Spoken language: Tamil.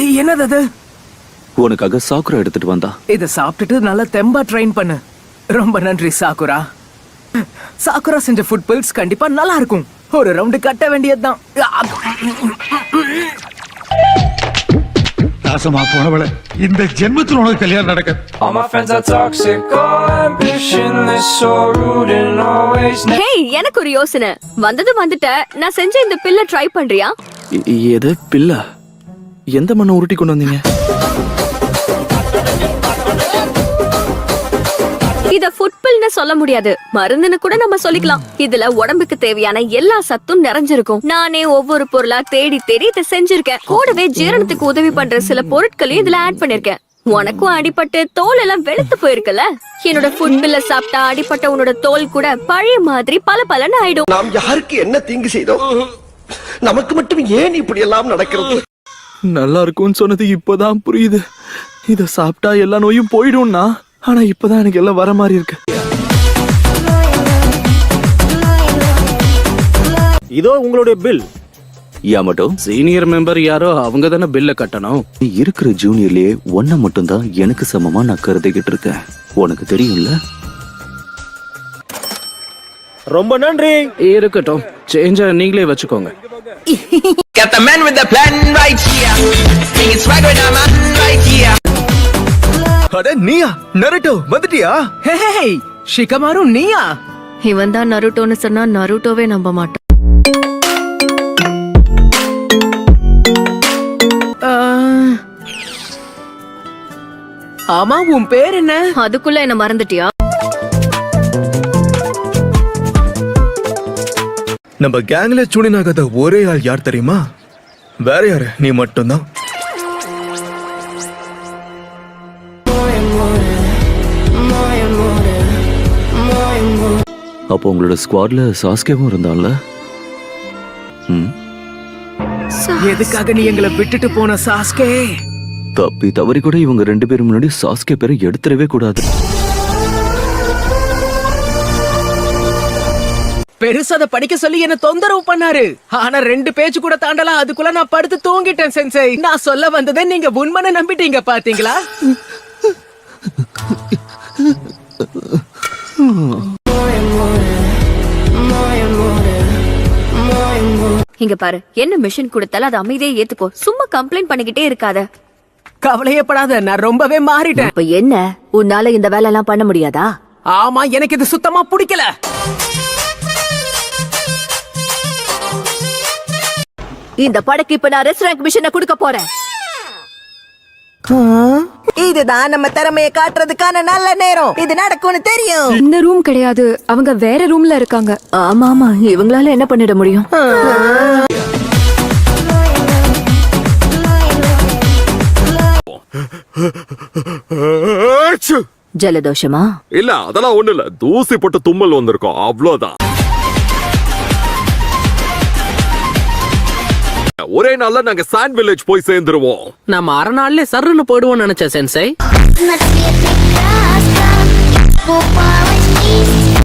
என்னது அது? உனக்காக சாக்குரா எடுத்துட்டு வந்தா. இத சாப்பிட்டுட்டு நல்லா தெம்பா ட்ரெயின் பண்ணு. ரொம்ப நன்றி சாக்குரா. சாக்குரா செஞ்ச ஃபுட் பில்ஸ் கண்டிப்பா நல்லா இருக்கும். ஒரு ரவுண்டு கட்ட வேண்டியதுதான். நாசமா போனவளே, இந்த ஜென்மத்தில் உனக்கு கல்யாணம் நடக்க. All my friends are toxic, all ambitionless, so rude and always. Hey, எனக்கு ஒரு யோசனை. வந்துட்ட. நான் செஞ்ச இந்த பில்ல ட்ரை பண்றியா? எது பில்ல? எந்த மண்ணை உருட்டி கொண்டு வந்தீங்க? இத ஃபுட் பில்னு சொல்ல முடியாது, மருந்துன்னு கூட நம்ம சொல்லிக்கலாம். இதுல உடம்புக்கு தேவையான எல்லா சத்தும் நிறைஞ்சிருக்கும். நானே ஒவ்வொரு பொருளா தேடி இதை செஞ்சிருக்கேன். கூடவே ஜீரணத்துக்கு உதவி பண்ற சில பொருட்களையும் இதுல ஆட் பண்ணிருக்கேன். உனக்கும் அடிபட்டு தோல் எல்லாம் வெளுத்து போயிருக்குல்ல? என்னோட ஃபுட் பில்ல சாப்பிட்டா அடிபட்ட உன்னோட தோல் கூட பழைய மாதிரி பளபளன்னு ஆயிடும். நாம் யாருக்கு என்ன தீங்கு செய்தோம்? நமக்கு மட்டும் ஏன் இப்படி எல்லாம் நடக்கிறது? நல்லா இருக்கும்னு சொன்னது இப்பதான் புரியுது. இத சாப்பிட்டா எல்லா நோயும் போயிடும்னா, ஆனா இப்பதான் எனக்கு எல்லாம் வர மாதிரி இருக்கு. இதோ உங்களுடைய பில். மட்டும் சீனியர் மெம்பர் யாரோ அவங்க தானே பில்ல கட்டணும். இருக்கிற ஜூனியர்லயே ஒன்ன மட்டும் தான் எனக்கு சமமா நான் கருதிக்கிட்டு இருக்கேன். உனக்கு தெரியும்ல? ரொம்ப நன்றி. இருக்கட்டும், சேஞ்ச நீங்களே வச்சுக்கோங்க. Got the man with the plan right here. Singing swag with the man right here. அட நீயா? நருட்டோ வந்துட்டியா? ஹே ஷிகமாரு நீயா? இவன் தான் நருட்டோன்னு சொன்னா நருட்டோவே நம்ப மாட்டான். ஆமா, உன் பேர் என்ன? அதுக்குள்ள என்ன மறந்துட்டியா? நம்ம கேங்ல சூனின் ஆகாத ஒரே ஆள் யார் தெரியுமா? வேற யாரு? நீ மட்டும்தான். அப்போ உங்களோட ஸ்குவாட்ல சாஸ்கேவும் இருந்தான்ல? எதுக்காக நீ எங்களை விட்டுட்டு போன சாஸ்கே? தப்பி தவறி கூட இவங்க 2 பேரும் முன்னாடி சாஸ்கே பேரை எடுத்துடவே கூடாது. பெருசா அதை படிக்க சொல்லி என்ன தொந்தரவு பண்ணாரு. ஆனா 2 பேஜ் கூட தாண்டலாம். அதுக்குள்ள நான் படுத்து தூங்கிட்டேன் சென்சை. நான் சொல்ல வந்ததை நீங்க உண்மைன்னு நம்பிட்டீங்க பாத்தீங்களா? இங்க பாரு, என்ன மிஷன் கொடுத்தாலும் அது அமைதியே ஏத்துக்கோ. சும்மா கம்ப்ளைண்ட் பண்ணிக்கிட்டே இருக்காத. கவலையப்படாத, நான் ரொம்பவே மாறிட்டேன். இப்ப என்ன, உன்னால இந்த வேலை எல்லாம் பண்ண முடியாதா? ஆமா, எனக்கு இது சுத்தமா பிடிக்கல. இந்த படக்கு இப்ப நான் ரெஸ்டாரண்ட் மிஷனை கொடுக்க போறேன். இதுதான் நம்ம திறமையை காட்டுறதுக்கான நல்ல நேரம். இது நடக்கும்னு தெரியும். இந்த ரூம் கிடையாது, அவங்க வேற ரூம்ல இருக்காங்க. ஆமா, இவங்களால என்ன பண்ணிட முடியும்? ஜலதோஷமா? இல்ல, அதெல்லாம் ஒண்ணு இல்ல. தூசி போட்டு தும்மல் வந்திருக்கோம், அவ்வளவுதான். ஒரே நாள்ல நாங்க சாண்ட் வில்லேஜ் போய் சேர்ந்துருவோம். நம்ம அரை நாள்ல சர்ன்னு போயிடுவோம் நினைச்சேன் சென்சை.